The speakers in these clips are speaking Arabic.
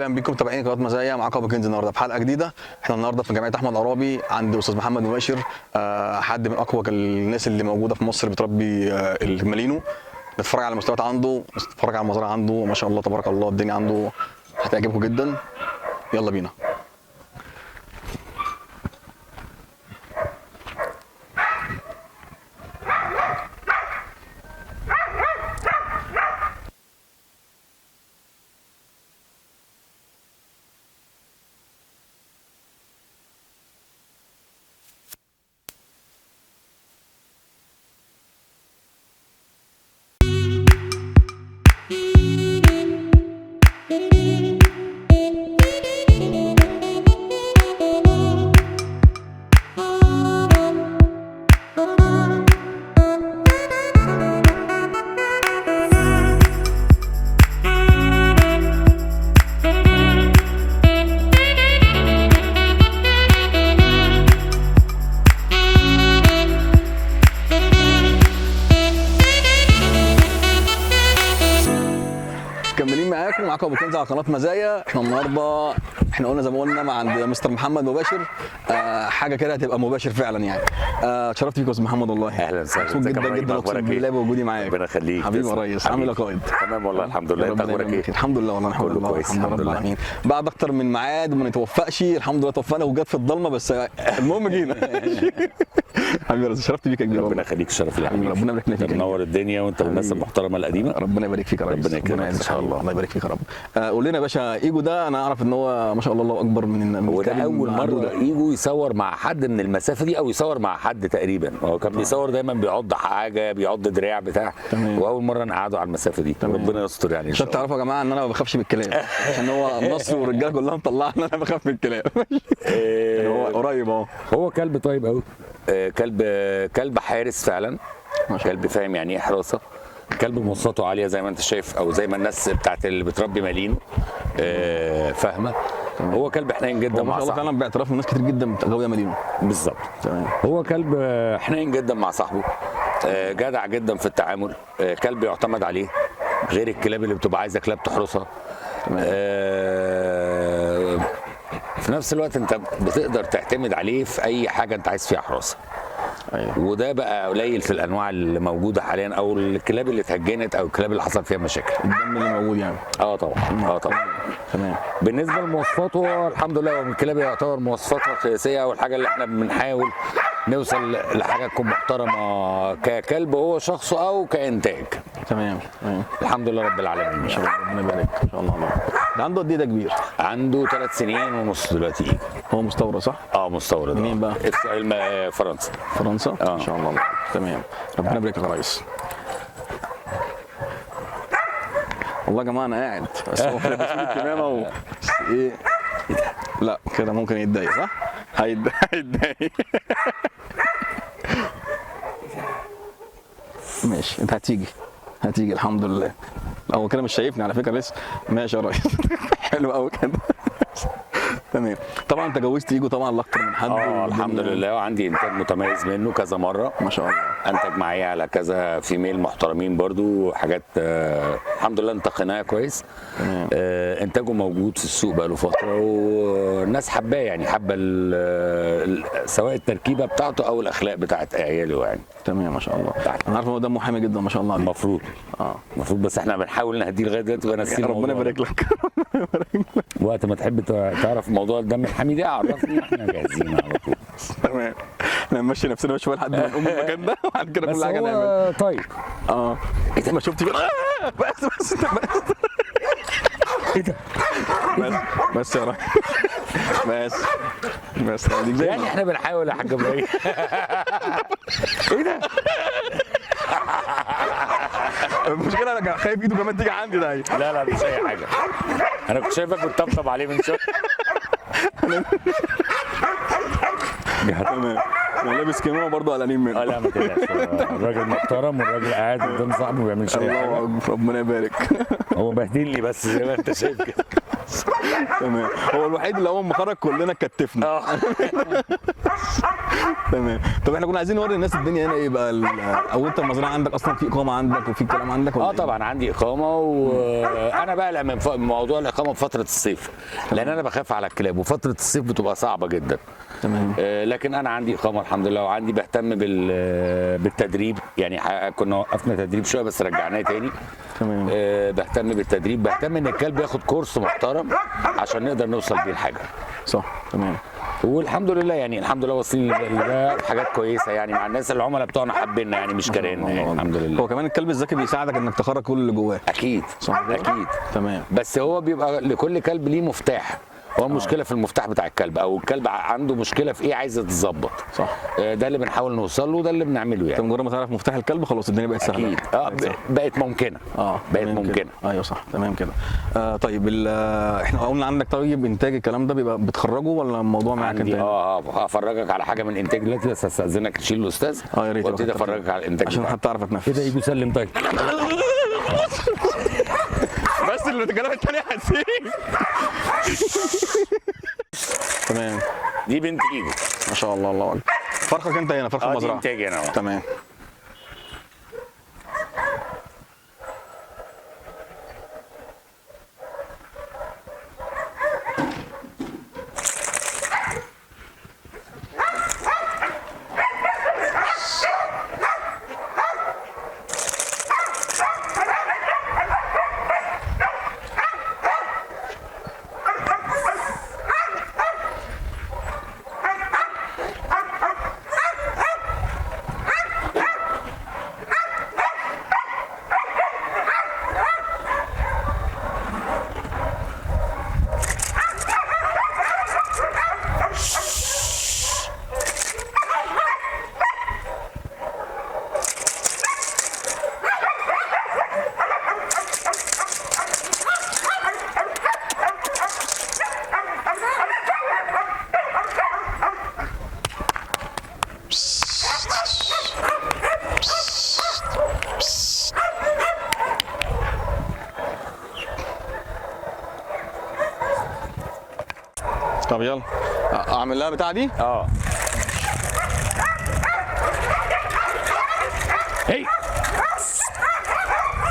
اهلا بيكم متابعين قناه مزايا. معاكم ابو كنز النهارده في حلقه جديده. احنا النهارده في جامعه احمد عرابي عند استاذ محمد مباشر، حد من اقوى الناس اللي موجوده في مصر بتربي المالينو. نتفرج على المستويات عنده، نتفرج على المزرعه عنده، ما شاء الله تبارك الله الدنيا عنده هتعجبكم جدا. يلا بينا. مكملين معاكم ابو كنز على قناه مزايا. احنا النهارده قلنا زي ما قلنا مع عند مستر محمد مباشر، حاجه كده هتبقى مباشر فعلا يعني. اتشرفت بيك يا استاذ محمد والله. اهلا وسهلا. مبسوط جدا جدا اقسم بالله بوجودي معاك. ربنا يخليك حبيبي يا ريس. عامل ايه يا قائد؟ تمام والله الحمد لله. انت اخبارك ايه؟ الحمد لله والله الحمد لله كويس الحمد لله. العالمين. بعد اكتر من ميعاد وما نتوفقش الحمد لله توفقنا وجت في الضلمه بس المهم جينا. حبيبي يا ريس شرفت بيك يا كبير. ربنا يخليك. الشرف لي حبيبي. ربنا يبارك فيك. منور الدنيا وانت من الناس المحترمه القديمه. ربنا يبارك فيك يا ريس. ربنا يكرمك ان شاء الله. الله يبارك فيك يا رب. قول لنا يا باشا، ايجو ده انا اعرف ان هو ما شاء الله الله اكبر من هو ده اول مره ايجو يصور مع حد من المسافه دي او يصور مع حد تقريبا. هو كان بيصور دايما بيعض حاجه، بيعض دراع بتاع، واول مره نقعده على المسافه دي. ربنا يستر يعني. عشان تعرفوا يا جماعه ان انا ما بخافش من الكلاب، عشان هو النصر والرجاله كلها مطلعه ان انا بخاف من الكلاب. يعني هو قريب اهو. هو كلب طيب قوي. كلب حارس فعلا. كلب فاهم يعني ايه حراسه. كلب مواصفاته عاليه زي ما انت شايف، او زي ما الناس بتاعت اللي بتربي مالينو فاهمه. هو كلب حنين جدا مع صاحبه. فعلا باعتراف من ناس كتير جدا غاويه مالينو. بالظبط. هو كلب حنين جدا مع صاحبه، جدع جدا في التعامل، كلب يعتمد عليه غير الكلاب اللي بتبقى عايزه كلاب تحرسها. في نفس الوقت انت بتقدر تعتمد عليه في اي حاجه انت عايز فيها حراسه. أيوة. وده بقى قليل في الانواع اللي موجوده حاليا، او الكلاب اللي اتهجنت او الكلاب اللي حصل فيها مشاكل. الدم اللي موجود يعني. طبعا. تمام. بالنسبه لمواصفاته الحمد لله هو من الكلاب اللي يعتبر مواصفاتها قياسيه، والحاجه اللي احنا بنحاول نوصل لحاجه تكون محترمه ككلب هو شخصه او كانتاج. تمام. الحمد لله رب العالمين. ما شاء الله ربنا يبارك. ما شاء الله. ده عنده قد ايه ده كبير؟ عنده 3 سنين ونص دلوقتي. هو مستورد صح؟ مستورد. منين بقى؟ فرنسا. فرنسا؟ ما شاء الله. تمام. ربنا يبارك لك يا ريس. والله يا جماعه انا قاعد بس هو لابس الكمامه ايه؟ لا كده ممكن يتضايق صح؟ هيتضايق. ماشي انت هتيجي الحمد لله. لا هو كده مش شايفني على فكره لسه. ماشي يا ريس. حلو قوي كده. تمام. طبعا انت جوزت ايجو طبعا لاكتر من حد. الحمد لله. وعندي انتاج متميز منه كذا مره ما شاء الله. انتج معايا على كذا فيميل محترمين برضو حاجات الحمد لله انتقيناها كويس. انتاجه موجود في السوق بقاله فتره والناس حباه، يعني حابه سواء التركيبه بتاعته او الاخلاق بتاعت عياله يعني. تمام ما شاء الله. انا عارف ان هو دمه حامي جدا ما شاء الله عليه. المفروض بس احنا بنحاول نهديه لغايه دلوقتي ونسيب. ربنا يبارك لك. وقت ما تحب تعرف موضوع الدم الحامي ده عرفني، احنا جاهزين على طول. تمام. احنا نمشي نفسنا شويه لحد ما نقوم من المكان ده وبعد كده كل حاجه نعمل. طيب ايه ما شفتش بس ايه ده؟ بس يا راجل بس يعني احنا بنحاول يا حاج ابراهيم. ايه ده؟ المشكله انا خايف ايده كمان تيجي عندي ده. لا مش اي حاجه. انا كنت شايفك بتطبطب عليه من شويه. تمام. انا لابس كمامه برضه قلقانين منه. لا ما تقلقش. الراجل محترم والراجل قاعد قدام صاحبه ما بيعملش اي حاجه. ربنا يبارك. هو بهدلني بس زي ما انت شايف كده. تمام. هو الوحيد اللي اول ما خرج كلنا كتفنا. تمام. طب احنا كنا عايزين نوري الناس الدنيا هنا ايه بقى او انت المزرعه عندك اصلا في اقامه عندك وفي كلام عندك ولا إيه؟ طبعا عندي اقامه، وانا بقلق من موضوع الاقامه في فتره الصيف، لان انا بخاف على الكلاب وفتره الصيف بتبقى صعبه جدا. تمام. لكن انا عندي اقامه الحمد لله، وعندي بهتم بالتدريب، يعني كنا وقفنا تدريب شويه بس رجعناه تاني. تمام. بهتم بالتدريب، بهتم ان الكلب ياخد كورس محترم عشان نقدر نوصل بيه لحاجه. صح. تمام. والحمد لله يعني الحمد لله واصلين لده حاجات كويسه، يعني مع الناس العملاء بتوعنا حابيننا، يعني مش كارهنا يعني الحمد لله. هو كمان الكلب الذكي بيساعدك انك تخرج كل اللي جواه. اكيد صح كده؟ اكيد. تمام. بس هو بيبقى لكل كلب ليه مفتاح، هو المشكله في المفتاح بتاع الكلب، او الكلب عنده مشكله في ايه عايزه تتظبط. صح. ده اللي بنحاول نوصل له، ده اللي بنعمله انت يعني. مجرد ما تعرف مفتاح الكلب خلاص الدنيا بقت سهله. اكيد. بقت ممكنه. بقت تمام ممكنه. كده. ايوه صح. تمام كده. طيب احنا قلنا عندك طيب انتاج الكلام ده بيبقى بتخرجه ولا الموضوع معاك عندي انت؟ هفرجك على حاجه من انتاج دلوقتي، بس هستاذنك تشيل الاستاذ. يا ريت وابتدي افرجك على الانتاج عشان حتى اعرف اتنفس. كده يجي يسلم. طيب بس اللي الكلام الثاني هتسيب. تمام. دي بنت ايجو ما شاء الله. الله اكبر. فرخك انت هنا، فرخ دي المزرعه. انتاجي انا. تمام. طب يلا اعمل لها بتاع دي. هي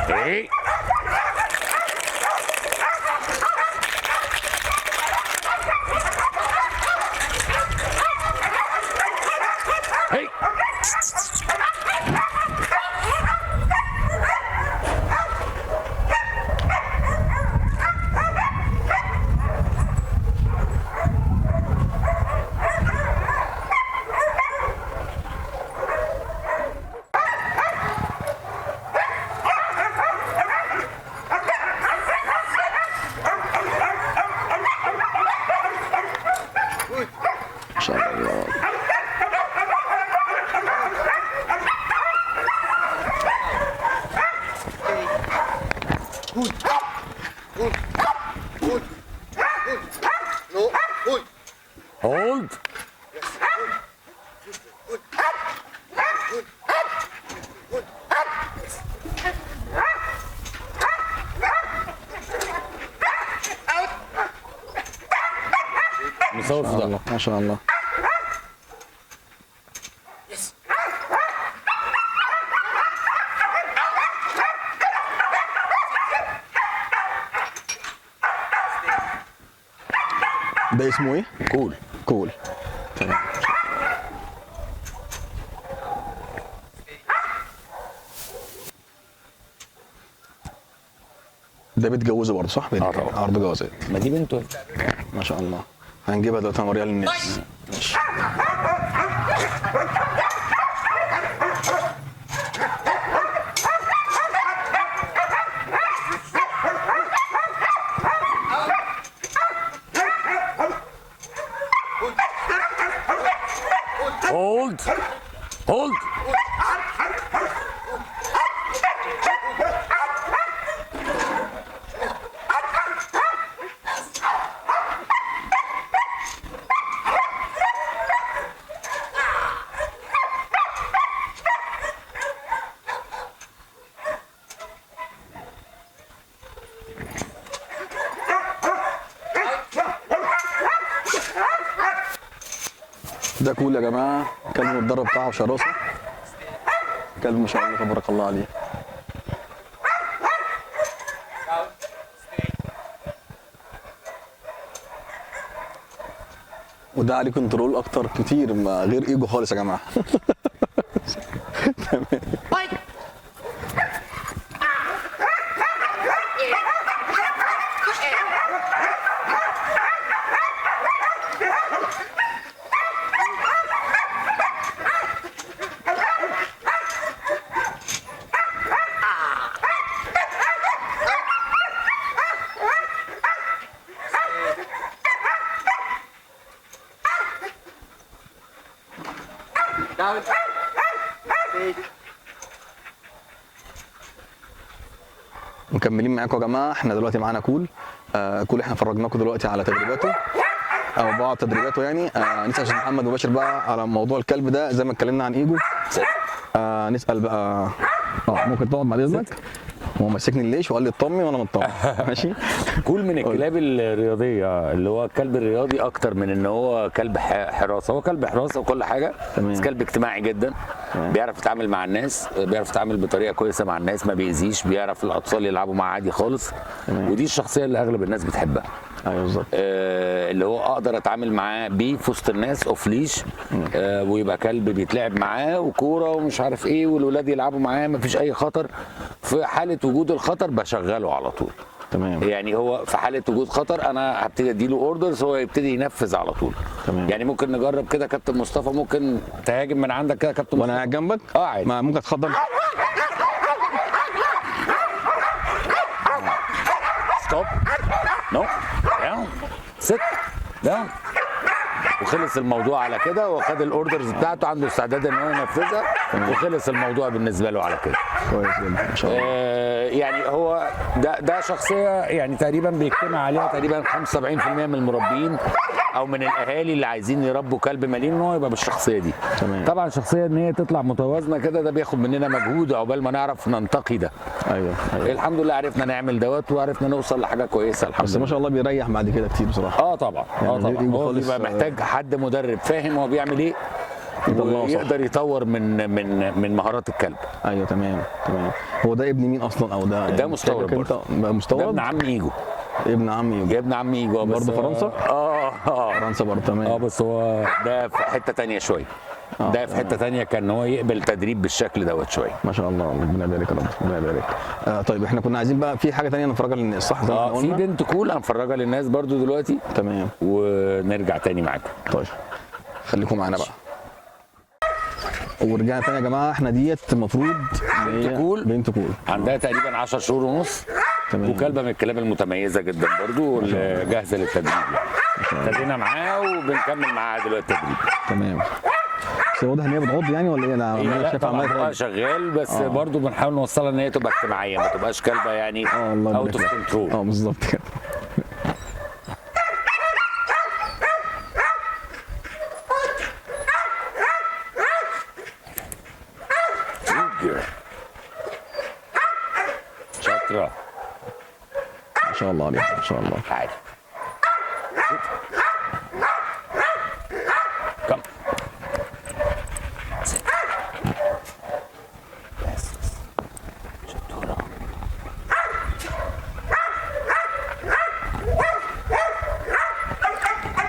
هي هي ما شاء الله. هولد. مصور في ده. ما شاء الله. ده اسمه ايه؟ كول. كول. تمام. ده بيتجوزوا برضه صح؟ طبعا. عرض جوازات. ما دي بنته. ما شاء الله. هنجيبها دلوقتي نوريها للناس. ماشي. هولد. هولد. ده كول يا جماعه، كلب متدرب بتاعه شراسه، كلب ما شاء الله تبارك الله عليه. وده عليه كنترول اكتر كتير، ما غير ايجو خالص يا جماعه. تمام. مكملين معاكم يا جماعه، احنا دلوقتي معانا كول. كول احنا فرجناكم دلوقتي على تدريباته او بعض تدريباته يعني. نسال استاذ محمد مباشر بقى على موضوع الكلب ده، زي ما اتكلمنا عن ايجو. نسال بقى. ممكن تقعد بعد اذنك؟ هو ماسكني الليش وقال لي اطمن وانا مطمن. ماشي. كول من الكلاب الرياضيه، اللي هو الكلب الرياضي اكتر من ان هو كلب حراسه. هو كلب حراسه وكل حاجه، تمام. بس كلب اجتماعي جدا. تمام. بيعرف يتعامل مع الناس، بيعرف يتعامل بطريقه كويسه مع الناس، ما بيأذيش، بيعرف الاطفال يلعبوا معاه عادي خالص. تمام. ودي الشخصيه اللي اغلب الناس بتحبها. ايوه بالظبط. اللي هو اقدر اتعامل معاه بيه في وسط الناس اوف ليش، ويبقى كلب بيتلعب معاه وكوره ومش عارف ايه، والولاد يلعبوا معاه، مفيش اي خطر. في حاله وجود الخطر بشغله على طول. تمام. يعني هو في حاله وجود خطر انا هبتدي اديله اوردرز، هو يبتدي ينفذ على طول. تمام. يعني ممكن نجرب كده كابتن مصطفى، ممكن تهاجم من عندك كده كابتن وانا مصطفى قاعد جنبك؟ عادي. ما ممكن اتفضل. ستوب، نو، داون، ست، داون. وخلص الموضوع على كده، وخد الاوردرز بتاعته، عنده استعداد ان هو ينفذها، وخلص الموضوع بالنسبه له على كده. كويس جدا ما شاء الله. يعني هو ده شخصيه يعني تقريبا بيجتمع عليها تقريبا 75% من المربين او من الاهالي اللي عايزين يربوا كلب مليون، ان هو يبقى بالشخصيه دي. تمام. طبعا شخصيه ان هي تطلع متوازنه كده، ده بياخد مننا مجهود عقبال ما نعرف ننتقي ده. ايوه الحمد لله عرفنا نعمل دوت، وعرفنا نوصل لحاجه كويسه الحمد بس لله. ما شاء الله بيريح بعد كده كتير بصراحه. طبعا يعني طبعا بيجي هو خالص، بيبقى محتاج حد مدرب فاهم هو بيعمل ايه، يطلعه صح. ويقدر يطور من مهارات الكلب. ايوه تمام تمام. هو ده ابن مين اصلا او ده؟ ده مستورد برضه. ده مستورد؟ ابن عم ايجو. ابن عمي يبقى. ابن عم ايجو بس برضه فرنسا؟ فرنسا برضه. تمام. بس هو ده في حته ثانيه شويه. ده في حته ثانيه، كان هو يقبل تدريب بالشكل دوت شويه. ما شاء الله، ربنا يبارك يا رب، ربنا يبارك. طيب احنا كنا عايزين بقى في حاجه ثانيه نفرجها للناس، صح؟ زي ما في قلنا. بنت كول هنفرجها للناس برضو دلوقتي، تمام. ونرجع تاني معاكم. طيب خليكم معانا بقى. ورجعنا تاني يا جماعه. احنا ديت المفروض بنت كول. بنت كول عندها تقريبا 10 شهور ونص. تمام. وكلبه من الكلاب المتميزه جدا برضو، واللي جاهزه للتدريب. ابتدينا معاه وبنكمل معاها دلوقتي التدريب. تمام. بس واضح ان هي بتعض يعني ولا ايه؟ انا لا شايفها طبعا عماله هو شغال، بس برضو بنحاول نوصلها ان هي تبقى اجتماعيه، ما تبقاش كلبه يعني الله اوت اوف كنترول. بالظبط كده. شاطره ما شاء الله عليها، ما شاء الله. عادي. كم شطوره.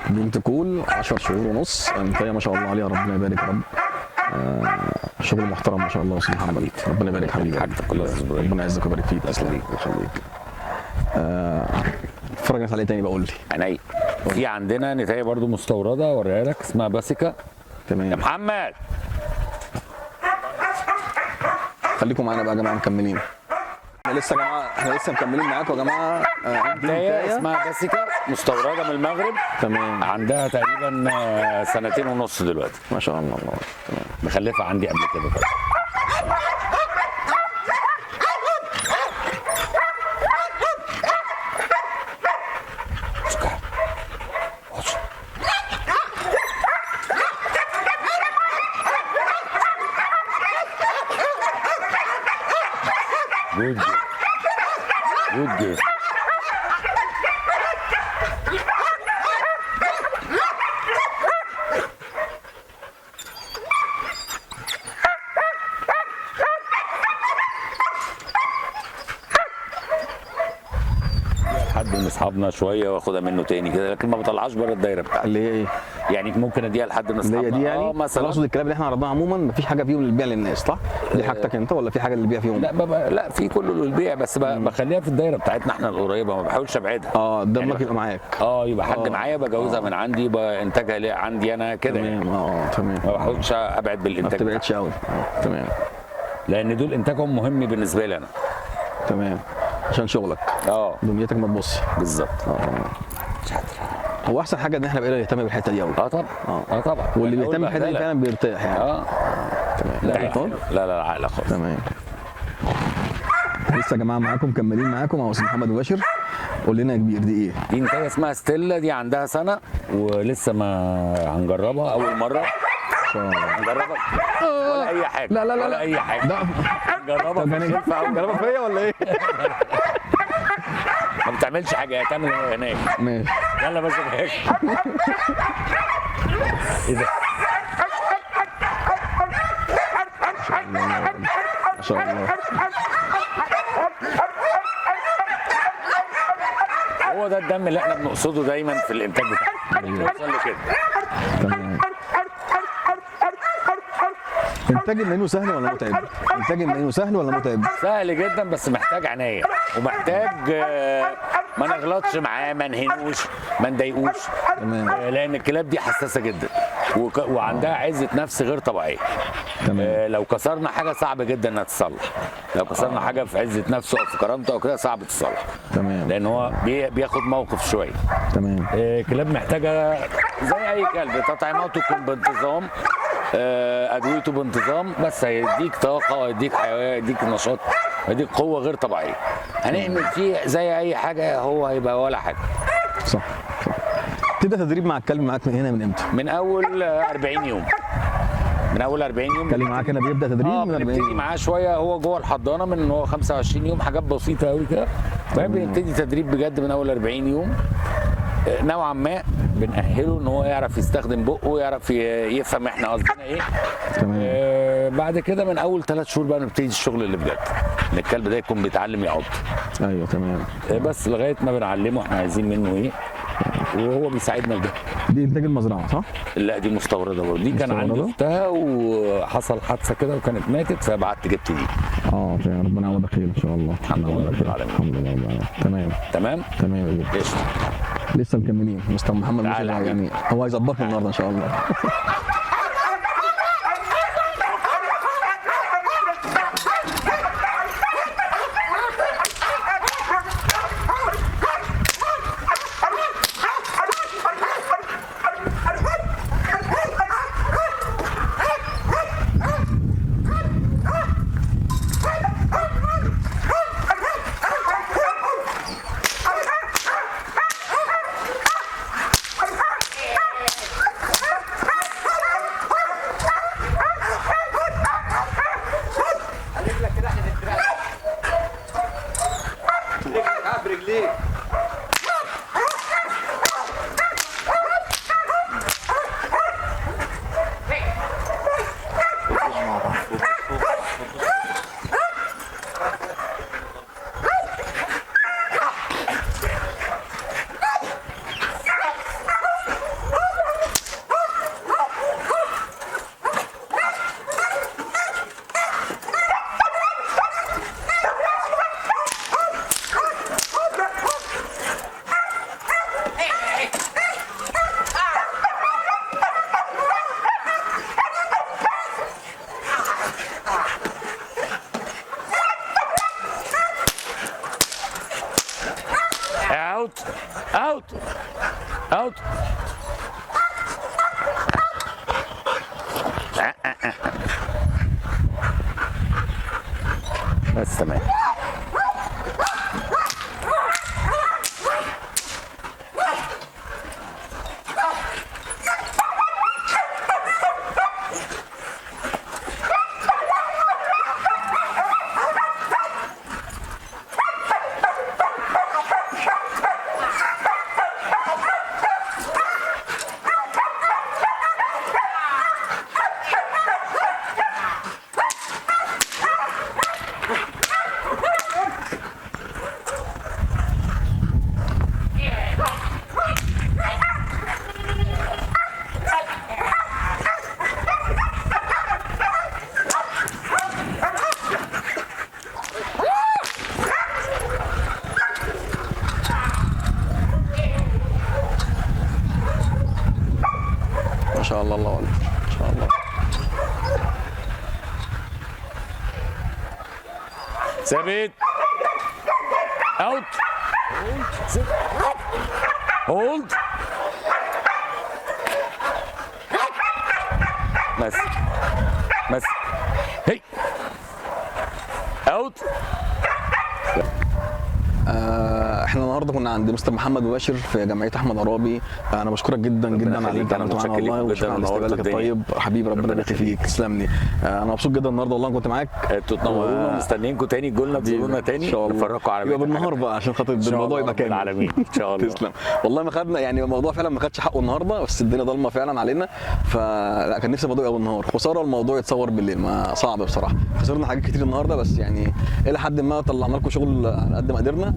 بنت كول 10 شهور ونص، انتهي ما شاء الله عليها، ربنا يبارك يا رب. شغل محترم ما شاء الله يا استاذ محمد، ربنا يبارك حبيبي. حاجتك كلها صبرية. ربنا يعزك ويبارك فيك. تسلم يخليك. اتفرج الناس عليه تاني بقول لي. عينيا. في عندنا نتايه برضو مستورده اوريها لك، اسمها باسيكا. يا تمام. محمد خليكم معانا بقى يا جماعه مكملين. احنا لسه يا جماعه، احنا لسه مكملين معاكم يا جماعه. نتايه اسمها باسيكا، مستورده من المغرب. تمام. عندها تقريبا 2.5 سنين دلوقتي. ما شاء الله. الله تمام. مخلفه عندي قبل كده طبعا. Good girl. Good girl. من اصحابنا شويه واخدها منه تاني كده، لكن ما بطلعهاش بره الدايره بتاعتي. اللي هي ايه؟ يعني ممكن اديها لحد من اللي اصحابنا هي دي يعني؟ مثلا. اقصد الكلاب اللي احنا عرضناها عموما مفيش حاجه فيهم للبيع للناس صح؟ دي حاجتك انت ولا في حاجه للبيع فيهم؟ لا في كله للبيع، بس بخليها في الدايره بتاعتنا احنا القريبه، ما بحاولش ابعدها. دمك يعني يبقى معاك. يبقى حد معايا بجوزها من عندي، يبقى انتاجها عندي انا كده. تمام. تمام. ما بحاولش ابعد ما بالانتاج، بتبعدش قوي. تمام. لان دول انتاجهم مهم بالنسبه لي انا. تمام. عشان شغلك. دنيتك ما تبص. بالظبط. مش عارف. هو احسن حاجه ان احنا بقينا نهتم بالحته دي قوي. طبعا. واللي بيهتم بالحته دي فعلا بيرتاح يعني. تمام. لا عقله خالص. تمام. لسه يا جماعه معاكم مكملين معاكم مع استاذ محمد مباشر. قول لنا يا كبير دي ايه؟ دي انتايه اسمها ستيلا، دي عندها سنه ولسه ما هنجربها اول مره. هنجربها ولا اي حاجه. لا ولا اي حاجه. هنجربها. هنجربها فيا ولا ايه؟ ما بتعملش حاجه، هي تعمل هناك. ماشي. يلا بس هناك. ايه ده؟ ما شاء الله. هو ده الدم اللي احنا بنقصده دايما في الانتاج بتاعنا. بنوصل لكده. تمام. انتاج المنيو سهل ولا متعب؟ انتاج المنيو سهل ولا متعب؟ سهل جدا، بس محتاج عنايه ومحتاج ما نغلطش معاه، ما نهنوش، ما نضايقوش. تمام. لان الكلاب دي حساسه جدا وعندها عزه نفس غير طبيعيه. تمام. لو كسرنا حاجه صعب جدا انها تتصلح. لو كسرنا حاجه في عزه نفسه او في كرامته او كده صعب تصلح. تمام. لان هو بياخد موقف شويه. تمام. كلاب محتاجه زي اي كلب تطعيماته تكون بانتظام، ادويته بانتظام، بس هيديك طاقه، هيديك حيويه، هيديك نشاط، هيديك قوه غير طبيعيه. هنعمل فيه زي اي حاجه، هو هيبقى ولا حاجه. صح. تبدا تدريب مع الكلب معاك من هنا من امتى؟ من اول 40 يوم. من اول 40 يوم الكلب معاك هنا بيبدا تدريب من 40 يوم. معاه شويه هو جوه الحضانه من هو 25 يوم، حاجات بسيطه قوي كده. بنبتدي تدريب بجد من اول 40 يوم. نوعا ما بنأهله ان هو يعرف يستخدم بقه، يعرف يفهم احنا قصدنا ايه. تمام. بعد كده من اول 3 شهور بقى نبتدي الشغل اللي بجد، ان الكلب ده يكون بيتعلم يعض. ايوه تمام. بس لغايه ما بنعلمه احنا عايزين منه ايه، وهو بيساعدنا في ده. دي انتاج المزرعه صح؟ لا دي مستورده برضه. دي كان عندي اختها وحصل حادثه كده وكانت ماتت، فبعت جبت دي. ربنا يعوضك خير ان شاء الله. الحمد لله رب العالمين. الحمد لله رب العالمين. تمام يا كبير. لسه مكملين. مستر محمد يعني هو هيظبطنا النهارده ان شاء الله. اوت. بس تمام. ثابت اوت هولد بس هي اوت. احنا النهارده كنا عند مستر محمد مباشر في جمعيه احمد عرابي. انا بشكرك جدا جدا على اللي انت عملته معانا والله، وشكرا على استقبالك الطيب حبيبي، ربنا يبارك فيك، تسلم لي. انا مبسوط جدا النهارده والله كنت معاك. انتوا تنورونا، مستنيينكم تاني، تجولنا تزورونا تاني ان شاء الله، نفرجكم على يبقى بالنهار بقى عشان خاطر الموضوع يبقى كامل. العالمين ان شاء الله. تسلم والله، ما خدنا يعني الموضوع فعلا ما خدش حقه النهارده، بس الدنيا ضلمه فعلا علينا، فلا كان نفسي الموضوع يبقى بالنهار. خساره الموضوع يتصور بالليل، ما صعب بصراحه. خسرنا حاجات كتير النهارده، بس يعني الى حد ما طلعنا لكم شغل على قد ما قدرنا،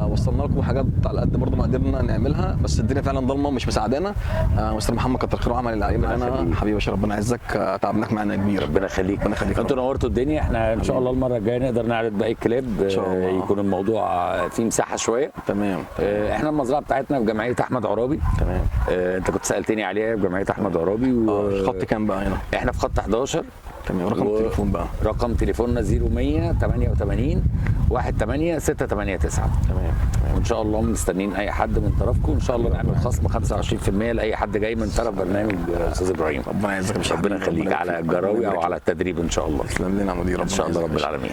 وصلنا لكم حاجات على قد برضه ما قدرنا نعملها، بس الدنيا فعلا ضلمه مش مساعدانا. مستر محمد كتر خيره عمل اللي عليه معانا حبيبي يا باشا، ربنا يعزك. تعبناك معانا كبير، ربنا يخليك. انتوا نورتوا الدنيا. احنا ان شاء الله المره الجايه نقدر نعرض باقي الكلاب، ان شاء الله يكون الموضوع فيه مساحه شويه. تمام. احنا المزرعه بتاعتنا في جمعيه احمد عرابي. تمام. انت كنت سالتني عليها في جمعيه احمد عرابي. خط كام بقى هنا؟ احنا في خط 11. تمام. رقم التليفون بقى؟ رقم تليفوننا 0100 88 18 689. تمام. وان شاء الله مستنيين اي حد من طرفكم، ان شاء الله نعمل خصم 25% لاي حد جاي من طرف برنامج استاذ ابراهيم. ربنا يعزك يا باشا، ربنا يخليك على الجراوي او على التدريب ان شاء الله. تسلم لنا يا مدير، ان شاء الله رب العالمين.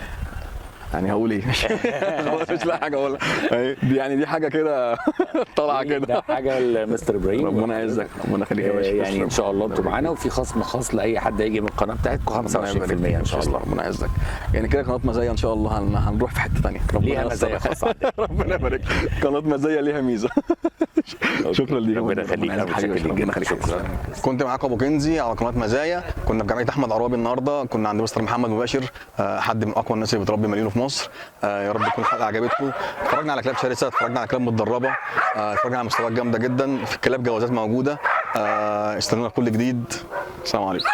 يعني هقول ايه؟ مش لاقي حاجه اقولها. دي يعني دي حاجه كده طالعه كده. ده حاجه لمستر ابراهيم، ربنا يعزك، ربنا يخليك يا باشا. يعني ان شاء الله انتوا معانا، وفي خصم خاص لاي حد يجي من القناه بتاعتكم 25% ان شاء الله. ربنا يعزك. يعني كده قناه مزايا ان شاء الله هنروح في حته ثانيه. ليها مزايا خاصه. ربنا يبارك. قناه مزايا ليها ميزه. شكرا ليك، ربنا يخليك. ربنا يخليك. كنت معاكم ابو كنزي على قناه مزايا. كنا في جمعيه احمد عرابي النهارده، كنا عند مستر محمد مباشر، حد من اقوى الناس اللي بتربي مليون في مصر. يا رب تكون الحلقه عجبتكم. اتفرجنا على كلاب شرسه، اتفرجنا على كلاب متدربه، اتفرجنا على مستويات جامده جدا في الكلاب، جوازات موجوده. استنونا كل جديد. السلام عليكم.